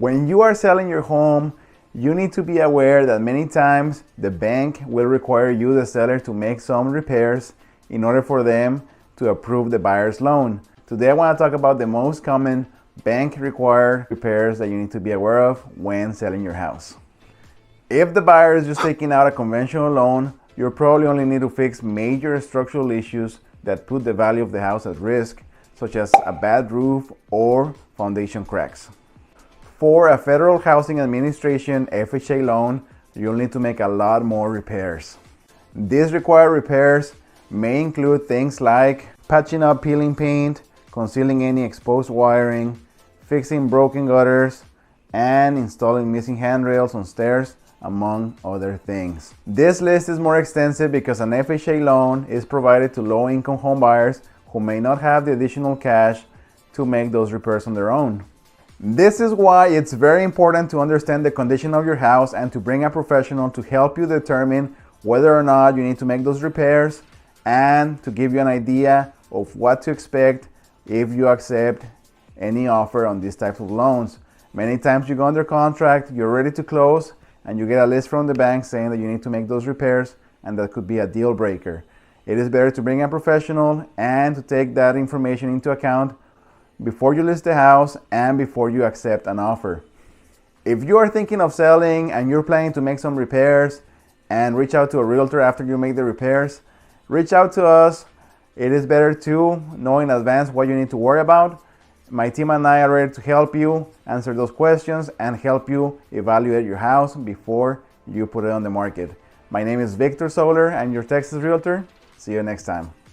When you are selling your home, you need to be aware that many times the bank will require you, the seller, to make some repairs in order for them to approve the buyer's loan. Today I want to talk about the most common bank required repairs that you need to be aware of when selling your house. If the buyer is just taking out a conventional loan, you'll probably only need to fix major structural issues that put the value of the house at risk, such as a bad roof or foundation cracks. For a Federal Housing Administration FHA loan, you'll need to make a lot more repairs. These required repairs may include things like patching up peeling paint, concealing any exposed wiring, fixing broken gutters, and installing missing handrails on stairs, among other things. This list is more extensive because an FHA loan is provided to low-income home buyers who may not have the additional cash to make those repairs on their own. This is why it's very important to understand the condition of your house and to bring a professional to help you determine whether or not you need to make those repairs and to give you an idea of what to expect if you accept any offer on these types of loans. Many times you go under contract, you're ready to close, and you get a list from the bank saying that you need to make those repairs, and that could be a deal breaker. It is better to bring a professional and to take that information into account before you list the house and before you accept an offer. If you are thinking of selling and you're planning to make some repairs and reach out to a realtor after you make the repairs, reach out to us. It is better to know in advance what you need to worry about. My team and I are ready to help you answer those questions and help you evaluate your house before you put it on the market. My name is Victor Soler and your Texas Realtor. See you next time.